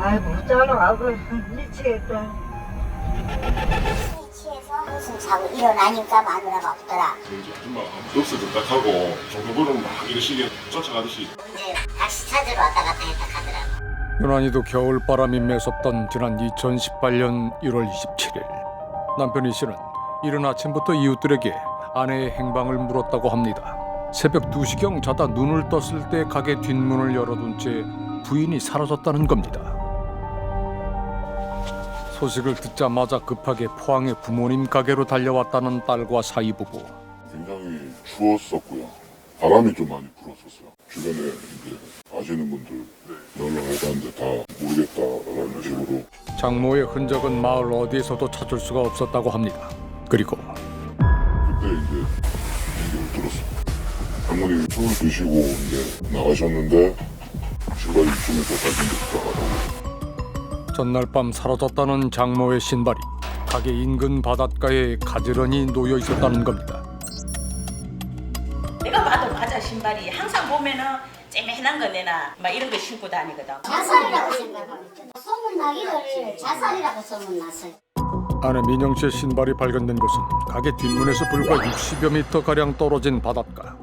아이 못 자라. 미치겠다. 취해서 무슨 사고 일어나니까 마누라가 없더라. 이제 아줌마 없어졌다 하고 정도보는 막 이러시게 쫓아가듯이 이제 다시 찾으러 왔다 갔다 했다 하더라고. 유난히도 겨울바람이 매섭던 지난 2018년 1월 27일 남편 이 씨는 이른 아침부터 이웃들에게 아내의 행방을 물었다고 합니다. 새벽 2시경 자다 눈을 떴을 때 가게 뒷문을 열어둔 채 부인이 사라졌다는 겁니다. 소식을 듣자마자 급하게 포항의 부모님 가게로 달려왔다는 딸과 사이 부부. 굉장히 추웠었고요. 바람이 좀 많이 불었었어요. 주변에 이제 아시는 분들 연락해봤는데 다 모르겠다라는 식으로. 장모의 흔적은 마을 어디에서도 찾을 수가 없었다고 합니다. 그리고 그때 이제 얘기를 들었어요. 장모님이 술을 드시고 이제 나가셨는데 신발이 이쪽에서 발견됐다라고. 전날 밤 사라졌다는 장모의 신발이 가게 인근 바닷가에 가지런히 놓여 있었다는 겁니다. 내가 봐도 맞아. 신발이 항상 보면은 째매난 거 내나 막 이런 거 신고 다니거든. 자살이라고 생각하면 소문나기를 자살이라고 소문났어요. 아내 민영 씨의 신발이 발견된 곳은 가게 뒷문에서 불과 60여 미터 가량 떨어진 바닷가.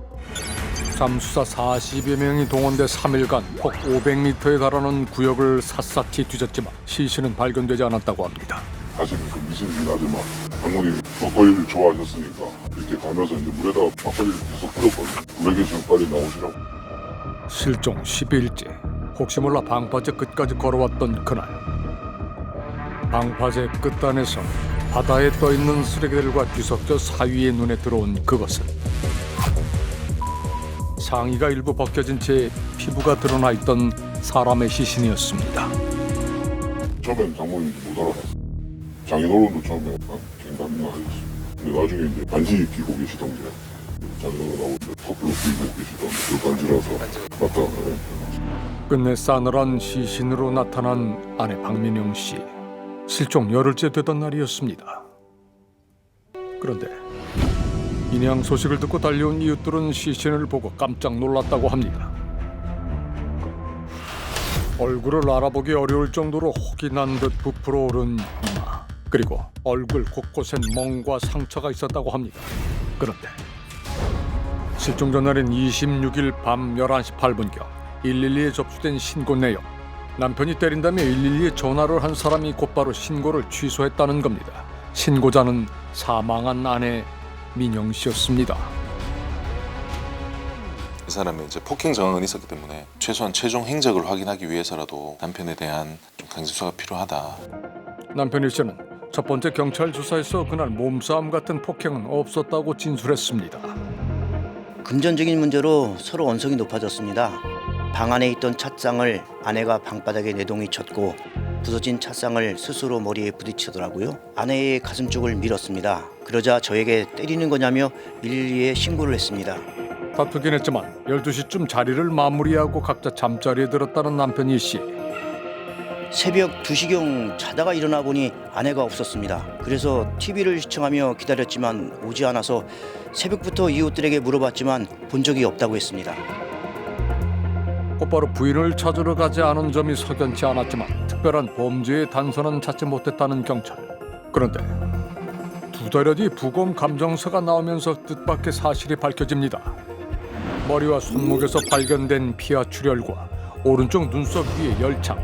잠수사 40여 명이 동원돼 3일간 폭 500m에 달하는 구역을 샅샅이 뒤졌지만 시신은 발견되지 않았다고 합니다. 사실은 그 미신이긴 하지만 장모님이 막걸리를 좋아하셨으니까 이렇게 가면서 이제 물에다가 막걸리를 계속 뿌렸거든요. 왜 계시면 빨리 나오시라고. 실종 10일째. 혹시 몰라 방파제 끝까지 걸어왔던 그날. 방파제 끝단에서 바다에 떠있는 쓰레기들과 뒤섞여 사위의 눈에 들어온 그것은 상의가 일부 벗겨진 채 피부가 드러나 있던 사람의 시신이었습니다. 처음엔 장모님도 못 알아봤어요. 장인어른도 처음에 갱감이나 하셨어요. 근데 나중에 이제 반지 끼고 계시던 게 장인어른 나오는데 커플로 끼고 계시던 그 반지라서 맞다. 끝내 싸늘한 시신으로 나타난 아내 박민영 씨. 실종 열흘째 되던 날이었습니다. 그런데 인양 소식을 듣고 달려온 이웃들은 시신을 보고 깜짝 놀랐다고 합니다. 얼굴을 알아보기 어려울 정도로 혹이 난 듯 부풀어 오른 이마, 그리고 얼굴 곳곳엔 멍과 상처가 있었다고 합니다. 그런데 실종 전날인 26일 밤 11시 8분경 112에 접수된 신고 내용. 남편이 때린다며 112에 전화를 한 사람이 곧바로 신고를 취소했다는 겁니다. 신고자는 사망한 아내 민영 씨였습니다. 이 사람이 이제 폭행 정황은 있었기 때문에 최소한 최종 행적을 확인하기 위해서라도 남편에 대한 좀 강제수사가 필요하다. 남편 일 씨는 첫 번째 경찰 조사에서 그날 몸싸움 같은 폭행은 없었다고 진술했습니다. 금전적인 문제로 서로 언성이 높아졌습니다. 방 안에 있던 찻상을 아내가 방바닥에 내동이 쳤고 부서진 찻상을 스스로 머리에 부딪히더라고요. 아내의 가슴 쪽을 밀었습니다. 그러자 저에게 때리는 거냐며 112에 신고를 했습니다. 다투긴 했지만 12시쯤 자리를 마무리하고 각자 잠자리에 들었다는 남편 이 씨. 새벽 2시경 자다가 일어나 보니 아내가 없었습니다. 그래서 TV를 시청하며 기다렸지만 오지 않아서 새벽부터 이웃들에게 물어봤지만 본 적이 없다고 했습니다. 곧바로 부인을 찾으러 가지 않은 점이 석연치 않았지만 특별한 범죄의 단서는 찾지 못했다는 경찰. 그런데 두 달여 뒤 부검 감정서가 나오면서 뜻밖의 사실이 밝혀집니다. 머리와 손목에서 발견된 피와 출혈과 오른쪽 눈썹 위에 열창.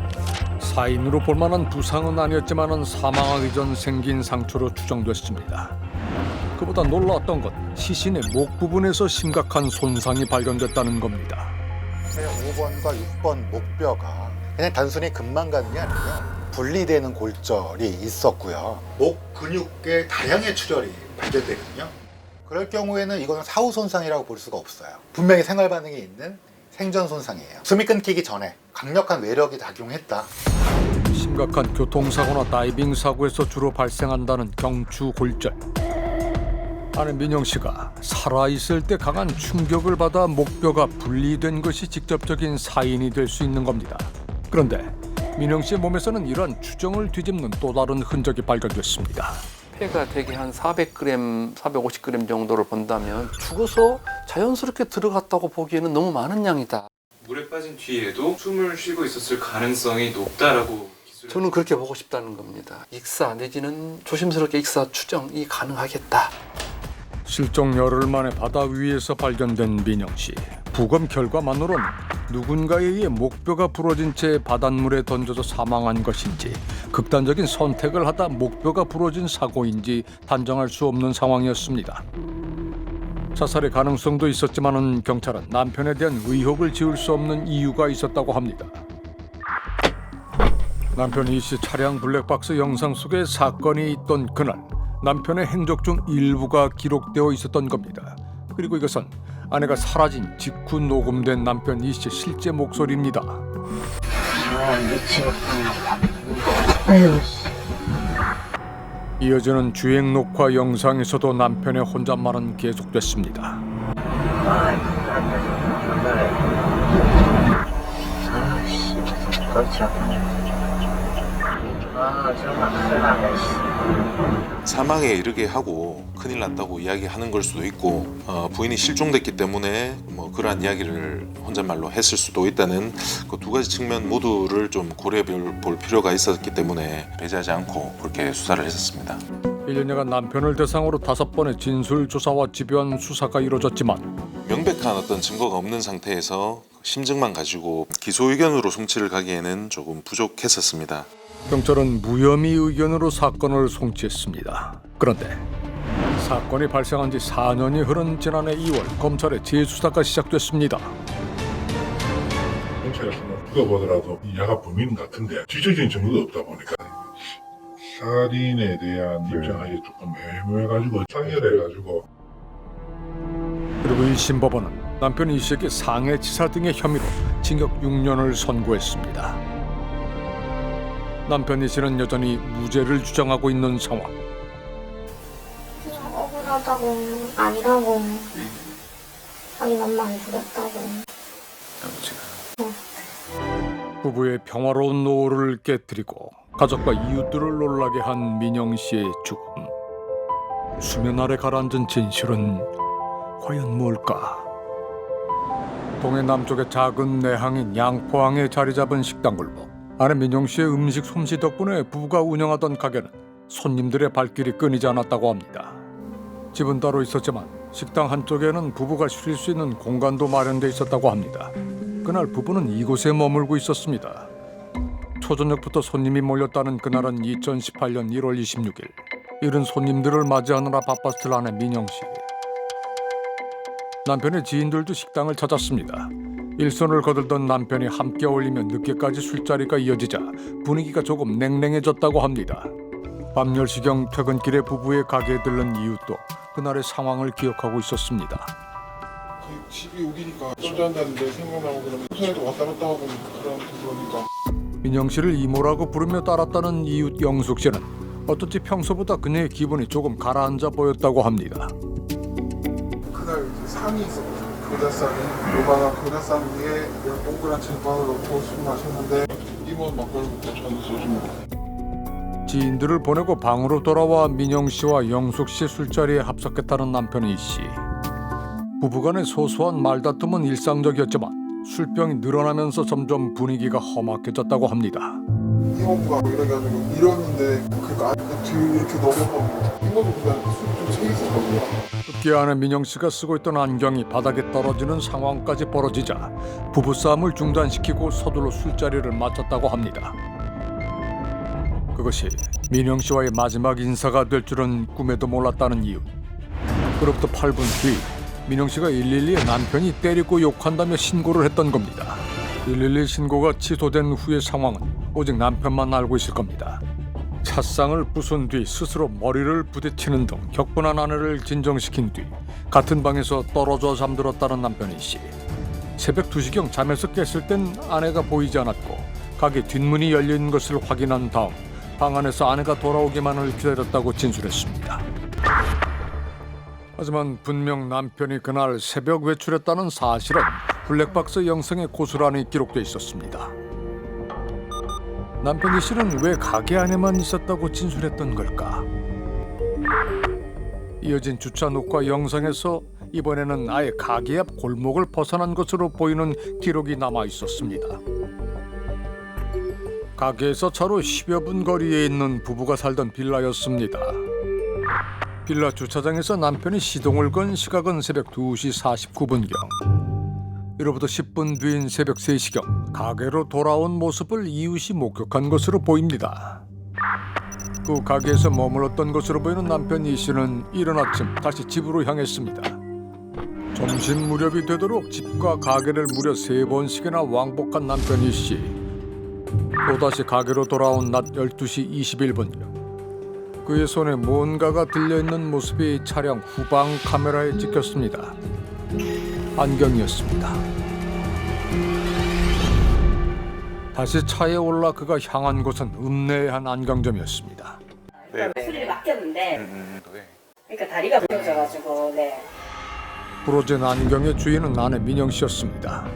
사인으로 볼만한 부상은 아니었지만 사망하기 전 생긴 상처로 추정됐습니다. 그보다 놀라웠던 건 시신의 목 부분에서 심각한 손상이 발견됐다는 겁니다. 5번과 6번 목뼈가 그냥 단순히 금만 가는 게 아니고요. 분리되는 골절이 있었고요. 목 근육계 다량의 출혈이 발견되거든요. 그럴 경우에는 이거는 사후 손상이라고 볼 수가 없어요. 분명히 생활 반응이 있는 생전 손상이에요. 숨이 끊기기 전에 강력한 외력이 작용했다. 심각한 교통사고나 다이빙 사고에서 주로 발생한다는 경추 골절. 아내 민영 씨가 살아있을 때 강한 충격을 받아 목뼈가 분리된 것이 직접적인 사인이 될 수 있는 겁니다. 그런데 민영 씨의 몸에서는 이러한 추정을 뒤집는 또 다른 흔적이 발견됐습니다. 폐가 대개 한 400g, 450g 정도를 본다면 죽어서 자연스럽게 들어갔다고 보기에는 너무 많은 양이다. 물에 빠진 뒤에도 숨을 쉬고 있었을 가능성이 높다라고 저는 그렇게 보고 싶다는 겁니다. 익사 내지는 조심스럽게 익사 추정이 가능하겠다. 실종 열흘 만에 바다 위에서 발견된 민영 씨. 부검 결과만으로는 누군가에 의해 목뼈가 부러진 채 바닷물에 던져져 사망한 것인지 극단적인 선택을 하다 목뼈가 부러진 사고인지 단정할 수 없는 상황이었습니다. 자살의 가능성도 있었지만은 경찰은 남편에 대한 의혹을 지울 수 없는 이유가 있었다고 합니다. 남편 이 씨 차량 블랙박스 영상 속에 사건이 있던 그날 남편의 행적 중 일부가 기록되어 있었던 겁니다. 그리고 이것은 아내가 사라진 직후 녹음된 남편 이 씨의 실제 목소리입니다. 이어지는 주행 녹화 영상에서도 남편의 혼잣말은 계속됐습니다. 사망에 이르게 하고 큰일 났다고 이야기하는 걸 수도 있고 부인이 실종됐기 때문에 뭐 그러한 이야기를 혼잣말로 했을 수도 있다는 그 두 가지 측면 모두를 좀 고려해 볼 필요가 있었기 때문에 배제하지 않고 그렇게 수사를 했었습니다. 1년여간 남편을 대상으로 5번의 진술조사와 집요한 수사가 이루어졌지만 명백한 어떤 증거가 없는 상태에서 심증만 가지고 기소 의견으로 송치를 가기에는 조금 부족했었습니다. 경찰은 무혐의 의견으로 사건을 송치했습니다. 그런데 사건이 발생한 지 4년이 흐른 지난해 2월 검찰의 재수사가 시작됐습니다. 경찰에서는 누가 보더라도 이 야가 범인 같은데 지적인 증거가 없다 보니까 살인에 대한 입장이 조금 애매해가지고 상혈해가지고. 그리고 1심 법원은 남편 이 씨에게 상해치사 등의 혐의로 징역 6년을 선고했습니다. 남편 이 씨는 여전히 무죄를 주장하고 있는 상황. 억울하다고 아니라고 자기 맘만 두렵다고. 부부의 평화로운 노후를 깨뜨리고 가족과 이웃들을 놀라게 한 민영 씨의 죽음. 수면 아래 가라앉은 진실은 과연 뭘까? 동해 남쪽의 작은 내항인 양포항에 자리 잡은 식당 골목. 아내 민영 씨의 음식 솜씨 덕분에 부부가 운영하던 가게는 손님들의 발길이 끊이지 않았다고 합니다. 집은 따로 있었지만 식당 한쪽에는 부부가 쉴 수 있는 공간도 마련돼 있었다고 합니다. 그날 부부는 이곳에 머물고 있었습니다. 초저녁부터 손님이 몰렸다는 그날은 2018년 1월 26일. 이른 손님들을 맞이하느라 바빴을 아내 민영 씨. 남편의 지인들도 식당을 찾았습니다. 일손을 거들던 남편이 함께 어울리며 늦게까지 술자리가 이어지자 분위기가 조금 냉랭해졌다고 합니다. 밤 10시경 퇴근길에 부부의 가게에 들른 이웃도 그날의 상황을 기억하고 있었습니다. 집이 여기니까 술잔다는데 생각나고 그러면 회사에도 왔다 갔다 하고 그러니까. 민영 씨를 이모라고 부르며 따랐다는 이웃 영숙 씨는 어쩐지 평소보다 그녀의 기분이 조금 가라앉아 보였다고 합니다. 그날 상이 있었거든요. 겨자상이 요만한 겨자상 위에 이런 동그란 쟁반을 넣고 술 마셨는데 이모는 막걸리 먹고 저는 소주 먹고. 지인들을 보내고 방으로 돌아와 민영 씨와 영숙 씨 술자리에 합석했다는 남편 이 씨. 부부간의 소소한 말다툼은 일상적이었지만 술병이 늘어나면서 점점 분위기가 험악해졌다고 합니다. 이모가 이래가지고 이러는데 그 뒤 이렇게 넘어가고 이모도 그냥 술좀 취해 있었거든요. 급기야 아내 민영 씨가 쓰고 있던 안경이 바닥에 떨어지는 상황까지 벌어지자 부부싸움을 중단시키고 서둘러 술자리를 마쳤다고 합니다. 그것이 민영 씨와의 마지막 인사가 될 줄은 꿈에도 몰랐다는 이유. 그로부터 8분 뒤 민영 씨가 112에 남편이 때리고 욕한다며 신고를 했던 겁니다. 112 신고가 취소된 후의 상황은 오직 남편만 알고 있을 겁니다. 찻상을 부순 뒤 스스로 머리를 부딪히는 등 격분한 아내를 진정시킨 뒤 같은 방에서 떨어져 잠들었다는 남편 이 씨. 새벽 2시경 잠에서 깼을 땐 아내가 보이지 않았고 가게 뒷문이 열린 것을 확인한 다음 방 안에서 아내가 돌아오기만을 기다렸다고 진술했습니다. 하지만 분명 남편이 그날 새벽 외출했다는 사실은 블랙박스 영상에 고스란히 기록돼 있었습니다. 남편 이 씨는 왜 가게 안에만 있었다고 진술했던 걸까? 이어진 주차 녹화 영상에서 이번에는 아예 가게 앞 골목을 벗어난 것으로 보이는 기록이 남아 있었습니다. 가게에서 차로 10여 분 거리에 있는 부부가 살던 빌라였습니다. 빌라 주차장에서 남편이 시동을 건 시각은 새벽 2시 49분경. 이로부터 10분 뒤인 새벽 3시경 가게로 돌아온 모습을 이웃이 목격한 것으로 보입니다. 그 가게에서 머물렀던 것으로 보이는 남편 이 씨는 이른 아침 다시 집으로 향했습니다. 점심 무렵이 되도록 집과 가게를 무려 3번씩이나 왕복한 남편 이 씨. 또다시 가게로 돌아온 낮 12시 21분경. 그의 손에 뭔가가 들려있는 모습이 차량 후방 카메라에 찍혔습니다. 안경이었습니다. 다시 차에 올라 그가 향한 곳은 읍내한 안경점이었습니다. 수리를 맡겼는데 그러니까 다리가 부러져가지고 부러진 안경의 주인은 아내 민영 씨였습니다.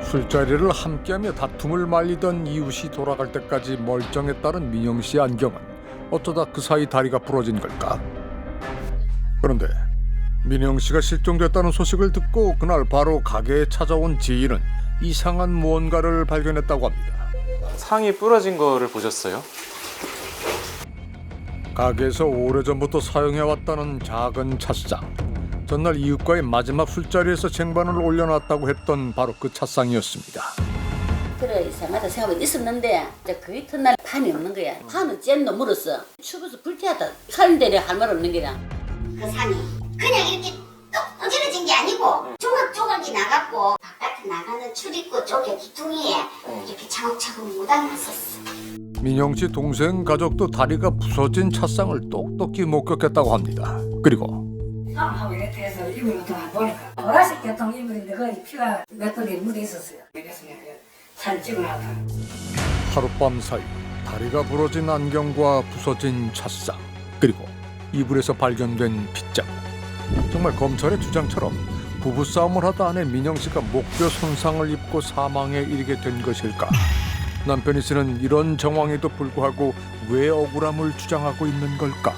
술자리를 함께하며 다툼을 말리던 이웃이 돌아갈 때까지 멀쩡했다는 민영 씨의 안경은 어쩌다 그 사이 다리가 부러진 걸까? 그런데 민영 씨가 실종됐다는 소식을 듣고 그날 바로 가게에 찾아온 지인은 이상한 무언가를 발견했다고 합니다. 상이 부러진 거를 보셨어요? 가게에서 오래전부터 사용해왔다는 작은 찻상. 전날 이웃과의 마지막 술자리에서 쟁반을 올려놨다고 했던 바로 그 찻상이었습니다. 그래 이상하다 생각은 있었는데 이제 그 이튿날 판이 없는 거야. 판은 잼도 물었어. 추워서 불태웠다. 살인대래 할 말 없는 게라. 그 산이 그냥 이렇게 뚝 어지러진 게 아니고 조각조각이 나갔고 바깥에 나가는 출입구 쪽에 기둥이에 이렇게 차곡차곡 묻어놨었어. 민영 씨 동생 가족도 다리가 부서진 찻상을 똑똑히 목격했다고 합니다. 그리고 싸움하고 이렇게 해서 이불을 또 보니까 보라색 계통 이불인데 거기 피가 몇 dol이 묻어 있었어요. 그래서 사진 찍어놨다. 하룻밤 사이 다리가 부러진 안경과 부서진 찻상 그리고 이불에서 발견된 핏자국. 정말 검찰의 주장처럼 부부싸움을 하다 아내 민영 씨가 목뼈 손상을 입고 사망에 이르게 된 것일까? 남편 이 씨는 이런 정황에도 불구하고 왜 억울함을 주장하고 있는 걸까?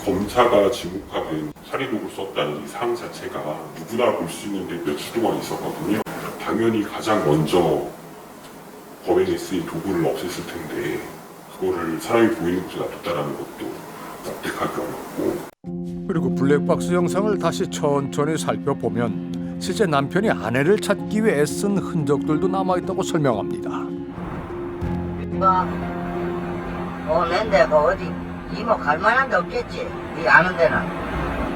검사가 지목하는 살인도구를 썼다는 이 사항 자체가 누구나 볼 수 있는 게 몇 주 동안 있었거든요. 당연히 가장 먼저 범행에 쓰인 도구를 없앴을 텐데 그거를 사람이 보이는 곳에 놔뒀다는 것도 납득하기 어렵고. 그리고 블랙박스 영상을 다시 천천히 살펴보면 실제 남편이 아내를 찾기 위해 애쓴 흔적들도 남아있다고 설명합니다. 낸데 어디 이모 갈만한 데 없겠지? 네 아는 데는?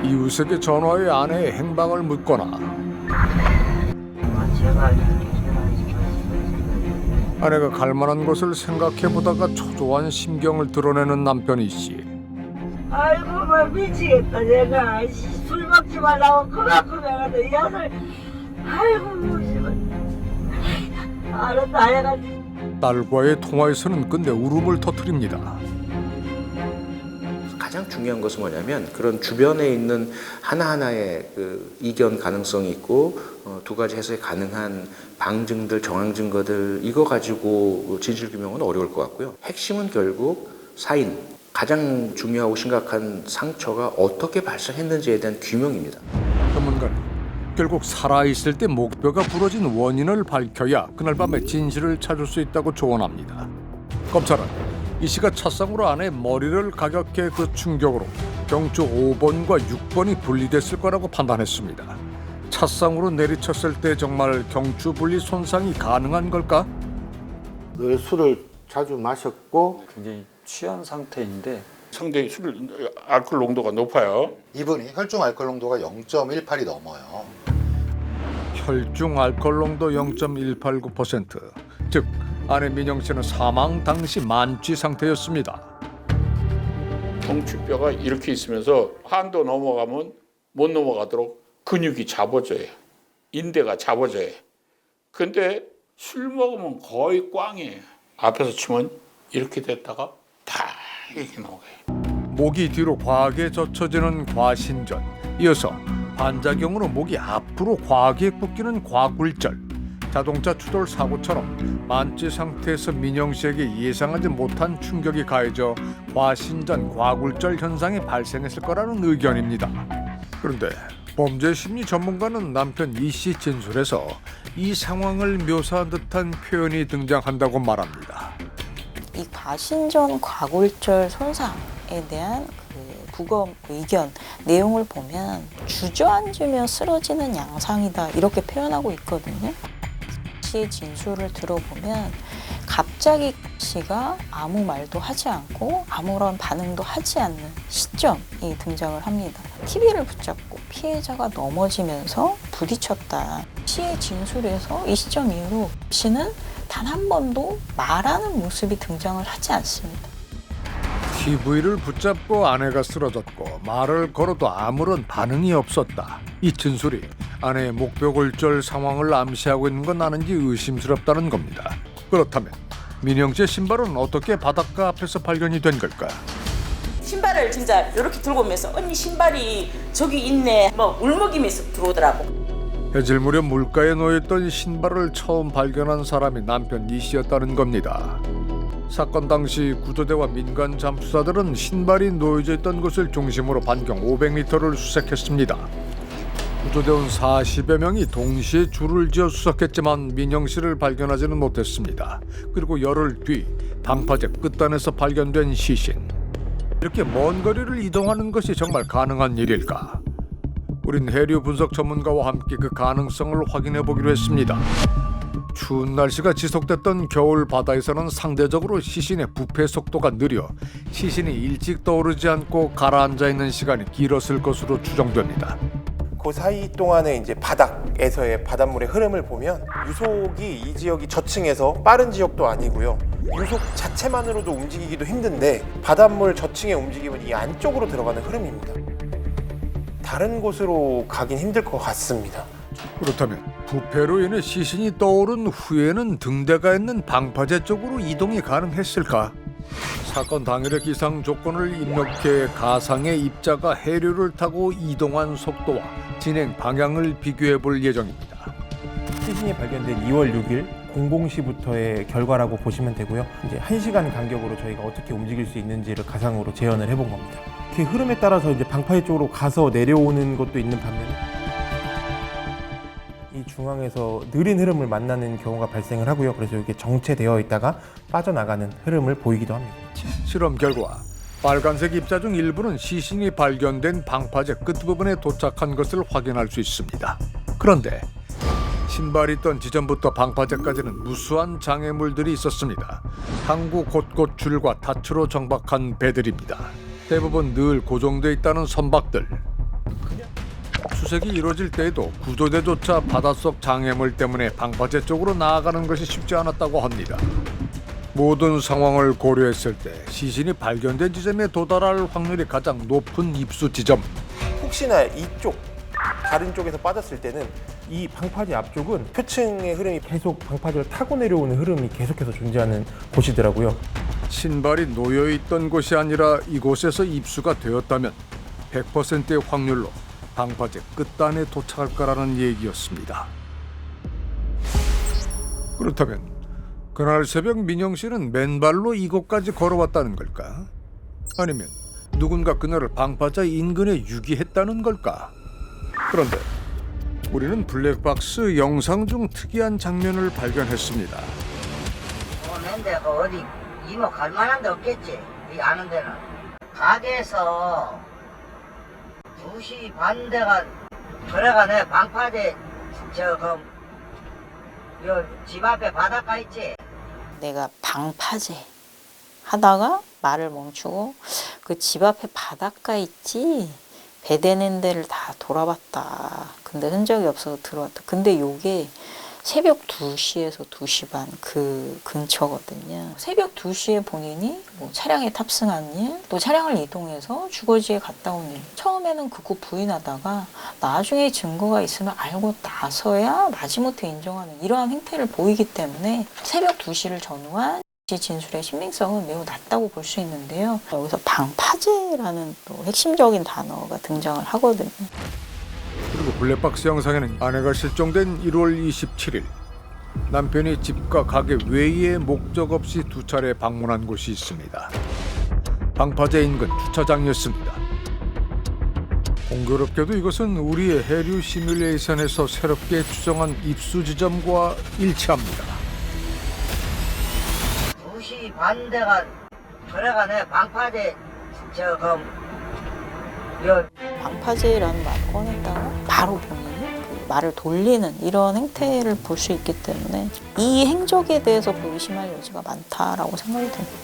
이웃에게 전화해 아내의 행방을 묻거나 제발 아내가 갈만한 곳을 생각해보다가 초조한 심경을 드러내는 남편이 씨. 아이고 막 미치겠다 내가. 술 먹지 말라고 그만큼 해가지고 이 녀석. 아이고 씨발. 알았다 해가지고. 딸과의 통화에서는 끝내 울음을 터뜨립니다. 가장 중요한 것은 뭐냐면 그런 주변에 있는 하나하나의 그 이견 가능성이 있고 두 가지 해석이 가능한 방증들, 정황 증거들 이거 가지고 진실규명은 어려울 것 같고요. 핵심은 결국 사인, 가장 중요하고 심각한 상처가 어떻게 발생했는지에 대한 규명입니다. 전문가는 결국 살아있을 때 목뼈가 부러진 원인을 밝혀야 그날 밤에 진실을 찾을 수 있다고 조언합니다. 검찰은 이 씨가 찻상으로 아내 머리를 가격해 그 충격으로 경추 5번과 6번이 분리됐을 거라고 판단했습니다. 찻상으로 내리쳤을 때 정말 경추 분리 손상이 가능한 걸까? 그 술을 자주 마셨고 굉장히 취한 상태인데 상당히 술 알코올 농도가 높아요. 이분이 혈중 알코올 농도가 0.18이 넘어요. 혈중 알코올 농도 0.189%, 즉 아내 민영 씨는 사망 당시 만취 상태였습니다. 경추뼈가 이렇게 있으면서 한도 넘어가면 못 넘어가도록 근육이 잡아져요. 인대가 잡아져요. 근데 술 먹으면 거의 꽝이에요. 앞에서 치면 이렇게 됐다가 다 이렇게 나오게. 목이 뒤로 과하게 젖혀지는 과신전, 이어서 반작용으로 목이 앞으로 과하게 꺾이는 과굴절, 자동차 추돌 사고처럼 만취 상태에서 민영 씨에게 예상하지 못한 충격이 가해져 과신전, 과굴절 현상이 발생했을 거라는 의견입니다. 그런데 범죄 심리 전문가는 남편 이 씨 진술에서 이 상황을 묘사한 듯한 표현이 등장한다고 말합니다. 이 과신전 과골절 손상에 대한 그 부검 의견 내용을 보면 주저앉으며 쓰러지는 양상이다 이렇게 표현하고 있거든요. 씨의 진술을 들어보면 갑자기 씨가 아무 말도 하지 않고 아무런 반응도 하지 않는 시점이 등장을 합니다. TV를 붙잡고 피해자가 넘어지면서 부딪혔다. 씨의 진술에서 이 시점 이후로 씨는 단 한 번도 말하는 모습이 등장을 하지 않습니다. TV를 붙잡고 아내가 쓰러졌고 말을 걸어도 아무런 반응이 없었다. 이 진술이 아내의 목벽골절 상황을 암시하고 있는 건 아닌지 의심스럽다는 겁니다. 그렇다면 민영 씨의 신발은 어떻게 바닷가 앞에서 발견이 된 걸까? 신발을 진짜 이렇게 들고 오면서 언니 신발이 저기 있네 뭐 울먹이면서 들어오더라고. 해질 무렵 물가에 놓여있던 신발을 처음 발견한 사람이 남편 이 씨였다는 겁니다. 사건 당시 구조대와 민간 잠수사들은 신발이 놓여져 있던 곳을 중심으로 반경 500m를 수색했습니다. 구조대원 40여 명이 동시에 줄을 지어 수색했지만 민영 씨를 발견하지는 못했습니다. 그리고 열흘 뒤 방파제 끝단에서 발견된 시신. 이렇게 먼 거리를 이동하는 것이 정말 가능한 일일까? 우린 해류 분석 전문가와 함께 그 가능성을 확인해 보기로 했습니다. 추운 날씨가 지속됐던 겨울 바다에서는 상대적으로 시신의 부패 속도가 느려 시신이 일찍 떠오르지 않고 가라앉아 있는 시간이 길었을 것으로 추정됩니다. 그 사이 동안에 이제 바닥에서의 바닷물의 흐름을 보면 유속이 이 지역이 저층에서 빠른 지역도 아니고요. 유속 자체만으로도 움직이기도 힘든데 바닷물 저층의 움직임은 이 안쪽으로 들어가는 흐름입니다. 다른 곳으로 가긴 힘들 것 같습니다. 그렇다면 부패로 인해 시신이 떠오른 후에는 등대가 있는 방파제 쪽으로 이동이 가능했을까? 사건 당일의 기상 조건을 입력해 가상의 입자가 해류를 타고 이동한 속도와 진행 방향을 비교해 볼 예정입니다. 시신이 발견된 2월 6일 00시부터의 결과라고 보시면 되고요. 이제 1시간 간격으로 저희가 어떻게 움직일 수 있는지를 가상으로 재현을 해본 겁니다. 그 흐름에 따라서 이제 방파제 쪽으로 가서 내려오는 것도 있는 반면에 이 중앙에서 느린 흐름을 만나는 경우가 발생을 하고요. 그래서 이게 정체되어 있다가 빠져나가는 흐름을 보이기도 합니다. 실험 결과 빨간색 입자 중 일부는 시신이 발견된 방파제 끝부분에 도착한 것을 확인할 수 있습니다. 그런데 신발이 있던 지점부터 방파제까지는 무수한 장애물들이 있었습니다. 항구 곳곳 줄과 닻으로 정박한 배들입니다. 대부분 늘 고정돼 있다는 선박들. 수색이 이루어질 때에도 구조대조차 바닷속 장애물 때문에 방파제 쪽으로 나아가는 것이 쉽지 않았다고 합니다. 모든 상황을 고려했을 때 시신이 발견된 지점에 도달할 확률이 가장 높은 입수 지점. 혹시나 이쪽 다른 쪽에서 빠졌을 때는 이 방파제 앞쪽은 표층의 흐름이 계속 방파제를 타고 내려오는 흐름이 계속해서 존재하는 곳이더라고요. 신발이 놓여있던 곳이 아니라 이곳에서 입수가 되었다면 100%의 확률로 방파제 끝단에 도착할 거라는 얘기였습니다. 그렇다면 그날 새벽 민영 씨는 맨발로 이곳까지 걸어왔다는 걸까? 아니면 누군가 그녀를 방파제 인근에 유기했다는 걸까? 그런데 우리는 블랙박스 영상 중 특이한 장면을 발견했습니다. 근데 어디 이모 갈 만한 데 없겠지? 이 아는 데는 가게에서 2시 반대가 그래가 내 방파제 집 앞에 바닷가 있지? 내가 방파제 하다가 말을 멈추고 그 집 앞에 바닷가 있지? 배 대는 데를 다 돌아봤다. 근데 흔적이 없어서 들어왔다. 근데 요게 새벽 2시에서 2시 반 그 근처거든요. 새벽 2시에 본인이 뭐 차량에 탑승한 일, 또 차량을 이동해서 주거지에 갔다 온 일. 처음에는 그거 부인하다가 나중에 증거가 있으면 알고 나서야 마지못해 인정하는 이러한 행태를 보이기 때문에 새벽 2시를 전후한 진술의 신빙성은 매우 낮다고 볼 수 있는데요. 여기서 방파제라는 또 핵심적인 단어가 등장을 하거든요. 그리고 블랙박스 영상에는 아내가 실종된 1월 27일 남편이 집과 가게 외에 목적 없이 2차례 방문한 곳이 있습니다. 방파제 인근 주차장이었습니다. 공교롭게도 이것은 우리의 해류 시뮬레이션에서 새롭게 추정한 입수 지점과 일치합니다. 2시 반대가 돌아가네. 방파제 방파제라는 말을 꺼냈다가 바로 보는 그 말을 돌리는 이런 행태를 볼 수 있기 때문에 이 행적에 대해서 의심할 여지가 많다라고 생각이 듭니다.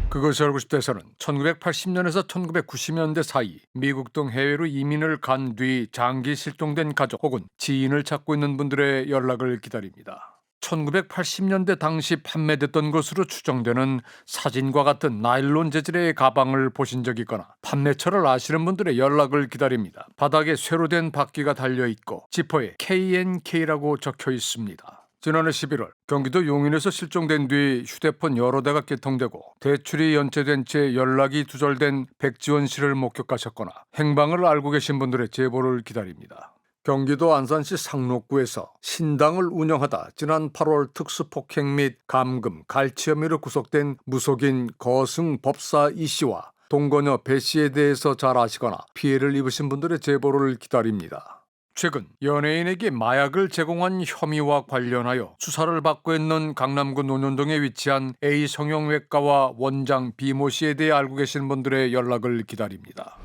그것이 알고 싶다에서는 1980년에서 1990년대 사이 미국 등 해외로 이민을 간 뒤 장기 실종된 가족 혹은 지인을 찾고 있는 분들의 연락을 기다립니다. 1980년대 당시 판매됐던 것으로 추정되는 사진과 같은 나일론 재질의 가방을 보신 적이 있거나 판매처를 아시는 분들의 연락을 기다립니다. 바닥에 쇠로 된 바퀴가 달려있고 지퍼에 KNK라고 적혀 있습니다. 지난해 11월 경기도 용인에서 실종된 뒤 휴대폰 여러 대가 개통되고 대출이 연체된 채 연락이 두절된 백지원 씨를 목격하셨거나 행방을 알고 계신 분들의 제보를 기다립니다. 경기도 안산시 상록구에서 신당을 운영하다 지난 8월 특수폭행 및 감금, 갈취 혐의로 구속된 무속인 거승 법사 이 씨와 동거녀 배 씨에 대해서 잘 아시거나 피해를 입으신 분들의 제보를 기다립니다. 최근 연예인에게 마약을 제공한 혐의와 관련하여 수사를 받고 있는 강남구 논현동에 위치한 A 성형외과와 원장 비모 씨에 대해 알고 계신 분들의 연락을 기다립니다.